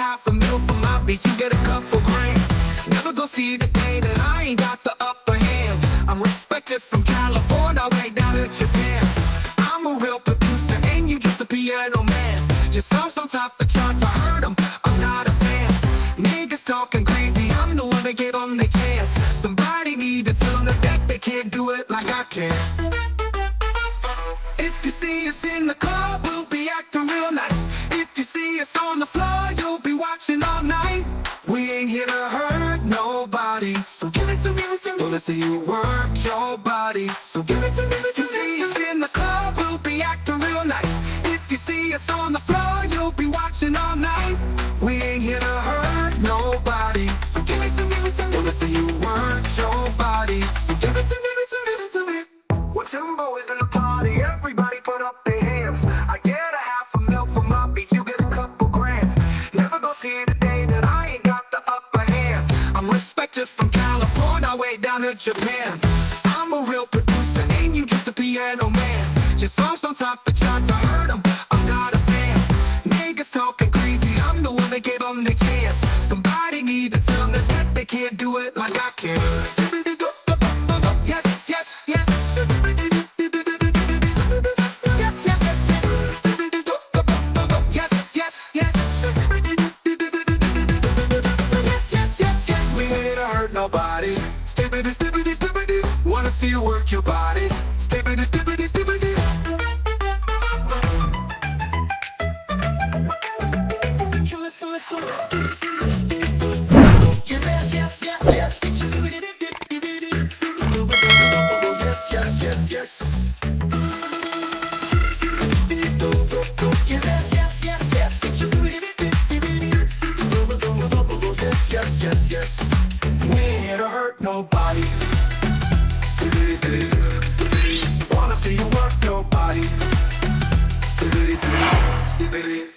half a mil for my beats, you get a couple grand. Never gonna see the day that I ain't got the upper hand. I'm respected from California way down to Japan. I'm a real producer and you just a piano man. Your songs don't top the charts, I heard them, I'm not a fan. Niggas talking crazy, I'm the one that gave them the chance. Somebody need to tell them that they can't do it like I can. If you see us in the club, we'll be acting real nice. If you see us on the floor, you'll be watching all night. We ain't here to hurt nobody, so give it to me, well, let's see you work your body. So give it to me, if you see us in the club, we'll be acting real nice. If you see us on the floor, you'll be watching all night. We ain't here to hurt nobody, so give it to me, well, let's see you work your body. So give it to me, to me. When Timbo is in the party, everybody put up their hands. I get a half a mil for my beats, you get a couple grand. Never gonna see the day that I ain't got the upper hand. I'm respected from California way down to Japan. I'm a real producer, ain't you just a piano man. Your songs don't top the charts, I heard them, I'm not a fan. Niggas talking crazy, I'm the one that gave them the chance. Somebody need to tell them that they can't do it like I can. Yes, yes, yes. Nobody. Skibidi, skibidi, skibidi. Wanna see you work your body. Skibidi, skibidi, skibidi. Yes, yes, yes, yes. Yes, yes, yes, yes. Yes, yes, yes, yes. Yes, yes, yes. We ain't here to hurt nobody. Wanna see you work your body.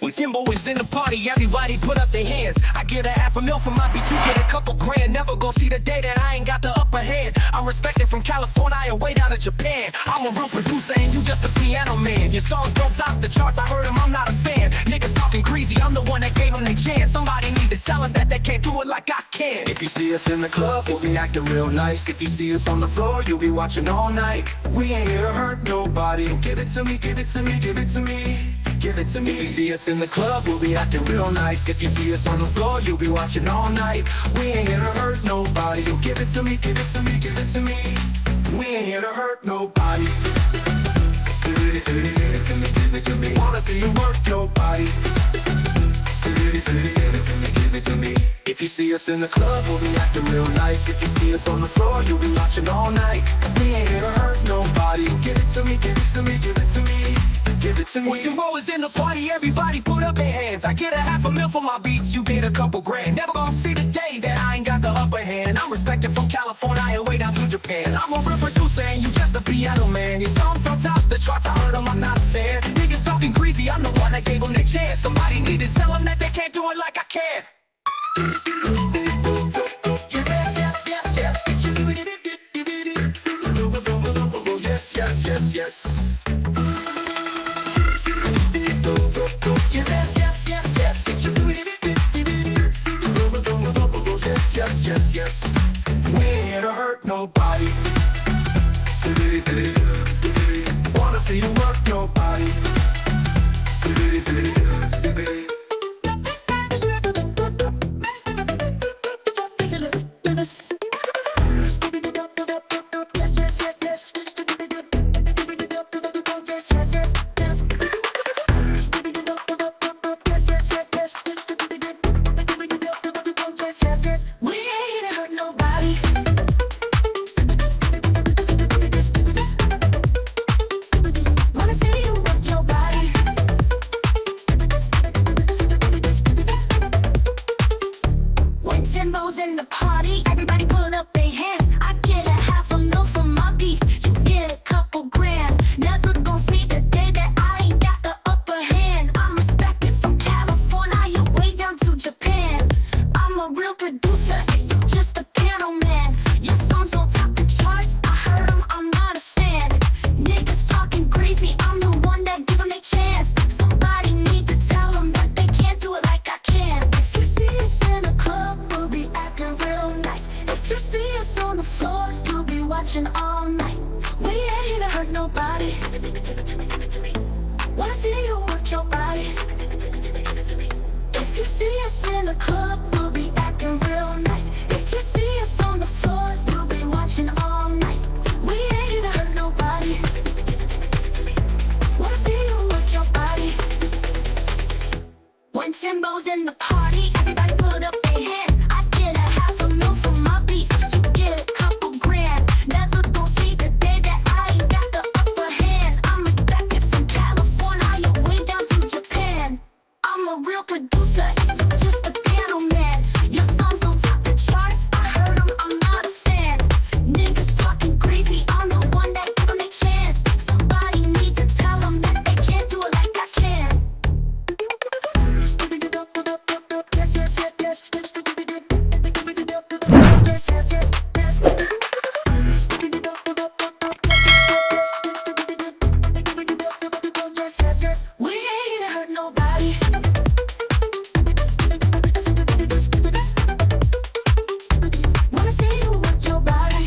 When Kimbo is in the party, everybody put up their hands. I get a half a mil for my beat, you get a couple grand. Never gonna see the day that I ain't got the upper hand. I'm respected from California way down to Japan. I'm a real producer and you just a piano man. Your songs don't top the charts, I heard them, I'm not a fan. Niggas talking greasy, I'm the one that gave them the chance. Somebody need to tell them that they can't do it like I can. If you see us in the club, we'll be acting real nice. If you see us on the floor, you'll be watching all night. We ain't here to hurt nobody, so give it to me, give it to me, give it to me. Give it to me. If you see us in the club, we'll be acting real nice. If you see us on the floor, you'll be watching all night. We ain't here to hurt nobody, so give it to me, give it to me, give it to me. We ain't here to hurt nobody. Give it to me, give it to me. Wanna see you work your body. Give it to me, give it to me, give it to me. If you see us in the club, we'll be acting real nice. If you see us on the floor, you'll be watching all night. We ain't here to hurt nobody. Give it to me, give it to me, give it to me. Give it to me. When Timbo is in the party, everybody put up their hands. I get a half a mil for my beats, you get a couple grand. Never gonna see the day that I ain't got the upper hand. I'm respected from California way down to Japan. I'm a real producer and you just a piano man. Your songs don't top the charts, I heard them, I'm not a fan. Niggas talking greasy, I'm the one that gave them the chance. Somebody need to tell them that they can't do it like I can. Yes, yes, yes, yes. Yes, yes, yes, yes. Yes, yes, yes, yes. Yes, yes, yes. We ain't here to hurt nobody. Wanna see you work your body. In the party, everybody put up their hands. I get a half a mil for my beats, you get a couple grand. Never gonna see the day that I ain't got the upper hand. I'm respected from California way down to Japan. I'm a real producer and you just a piano man. Your songs don't top the charts, I heard them, I'm not a fan. Niggas talking crazy, I'm the one that give them a chance. Somebody need to tell them that they can't do it like I can. If you nobody. Wanna see you work your body. If you see us in the club, we'll be acting real nice. If you see us on the floor, you'll be watching all night. We ain't here to hurt nobody. Wanna see you work your body. When Timbo's in the party, everybody put up their hands. I get a half a mil for my beats. You get a couple grand. Never gon' see the day that I ain't got the upper hand. I'm respected from California way down to Japan. I'm a real producer, and you're just a piano man. Your songs don't top the charts, I heard them, I'm not a fan. Niggas talking crazy, I'm the one that give them a chance. Somebody need to tell them that they can't do it like I can. Yes, yes, yes, yes. Yes, yes, yes, yes. Yes, yes, yes. We ain't here to hurt nobody. Wanna see you work your body.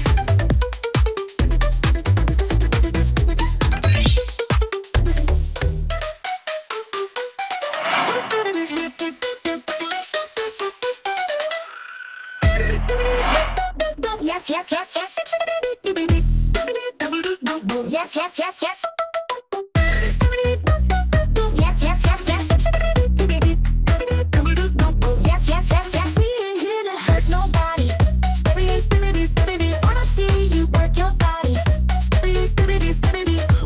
Yes, yes, yes, yes. Yes, yes, yes, yes. Yes, yes, yes, yes. Yes, yes, yes, yes. We ain't here to hurt nobody. Wanna see you work your body.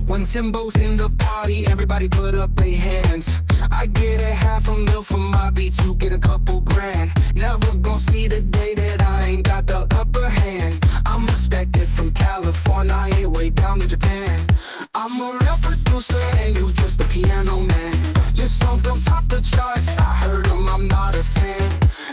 When Timbo's in the party, everybody put up their hands. I get a half a mil for my beats, you get a couple grand. Never gon' see the day that I ain't got the upper hand. I'm respected from California way down to Japan. I'm a real producer and you just a piano man. Your songs don't top the charts, I heard them, I'm not a fan.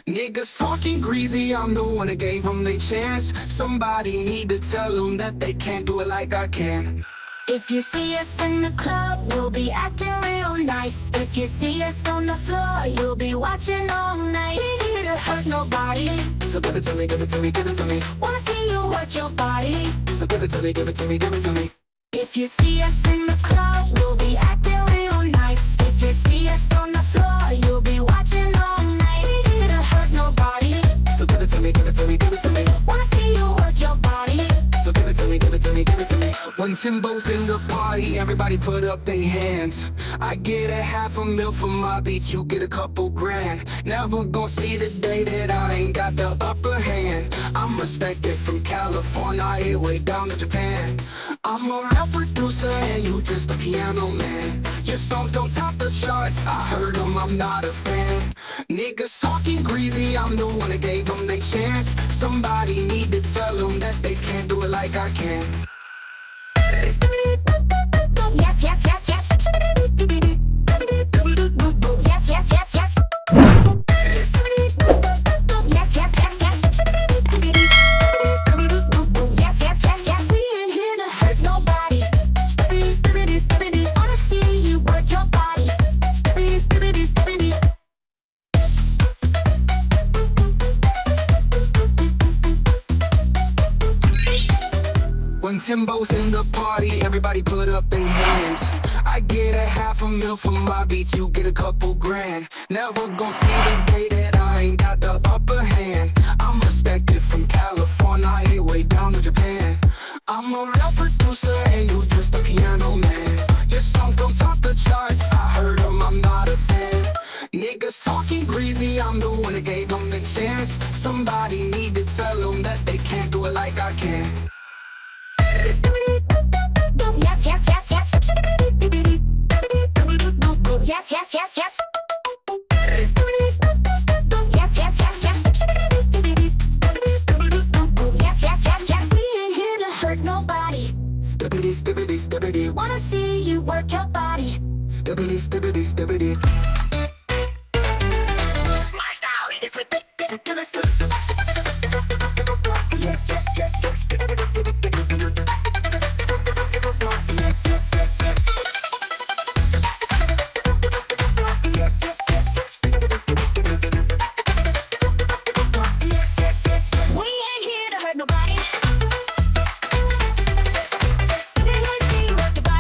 Niggas talking greasy, I'm the one that gave them their chance. Somebody need to tell them that they can't do it like I can. If you see us in the club, we'll be acting real nice. If you see us on the floor, you'll be watching all night. We ain't here to hurt nobody. So give it to me, give it to me, give it to me. Wanna see you work your body. So give it to me, give it to me, give it to me. If you see us in the club, we'll be acting real nice. If you see us on the floor, you'll be watching all night. We ain't here to hurt nobody. So give it to me, give it to me, give it to me. Wanna see you work your body. So give it to me, give it to me, give it to me. When Timbo's in the party, everybody put up their hands. I get a half a mil for my beats, you get a couple grand. Never gon' see the day that I ain't got the upper hand. I'm respected from California way down to Japan. I'm a real producer and you just a piano man. Your songs don't top the charts, I heard them, I'm not a fan. Niggas talking greasy, I'm the one that gave them their chance. Somebody need to tell them that they can't do it like I can. Yes, yes, yes, yes. Yes, yes, yes, yes. Yes, yes, yes, yes. Yes, yes, yes, yes. We ain't here to hurt nobody. Wanna see you work your body. When Timbo's in the party, everybody put up their hands. I get a half a mil for my beats, you get a couple grand. Never gon' see the day that I ain't got the upper hand. I'm respected from California way down to Japan. I'm a real producer and you just a piano man. Your songs don't top the charts, I heard them, I'm not a fan. Niggas talking greasy, I'm the one that gave them the chance. Somebody need to tell them that they can't do it like I can. Yes, yes, yes, yes. Yes, yes, yes, yes. Yes, yes, yes, yes. Yes, yes, yes, yes. We ain't here to hurt nobody. Skibidi, skibidi, skibidi. Wanna see you work your body. Skibidi, skibidi, skibidi. My style is ridiculous. Yes, yes, yes, yes. Yes, yes, yes, yes. Yes, yes, yes, yes. Yes, yes, yes. We ain't here to hurt nobody. Wanna see you work your body.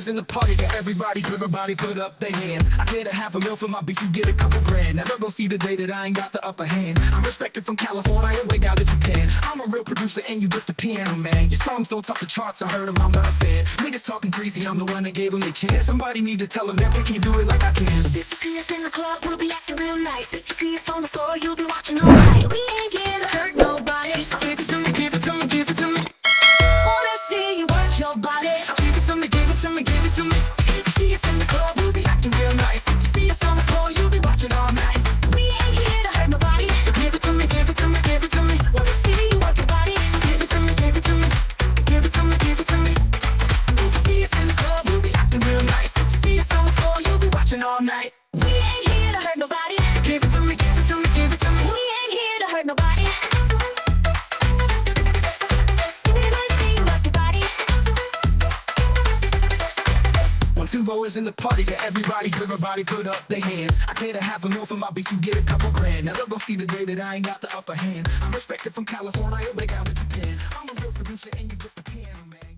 boys in the party, got everybody put up their hands. I get a half a mil for my beats, you get a couple grand. Never gonna see the day that I ain't got the upper hand. I'm respected from California way down to Japan. I'm a real producer and you just a piano man. Your songs don't top the charts, I heard them, I'm not a fan. Niggas talking greasy, I'm the one that gave them a chance. Somebody need to tell them that they can't do it like I can. If you see us in the club, we'll be acting real nice. If you see us on the floor, you'll be watching all night. We ain't here to hurt nobody. So give it to me, give it to me, give it to me. Wanna see you work your body. So give it to me, give it to me, give it to me. If you see us in the club, we'll be acting real nice. If you see us on the floor, you'll be watching all night. We ain't here to hurt nobody. Give it to me, give it to me, give it to me. Wanna see you work your body. Give it to me, give it to me. Give it to me, give it to me. If you see us in the club, we'll be acting real nice. If you see us on the floor, you'll be watching all night. We ain't here to hurt nobody. Give it to me, give it to me, give it to me. We ain't here to hurt nobody. When two boys in the party, got everybody put up their hands. I get a half a mil for my beats, you get a couple grand. Never gonna see the day that I ain't got the upper hand. I'm respected from California way down to Japan. I'm a real producer and you just a piano man.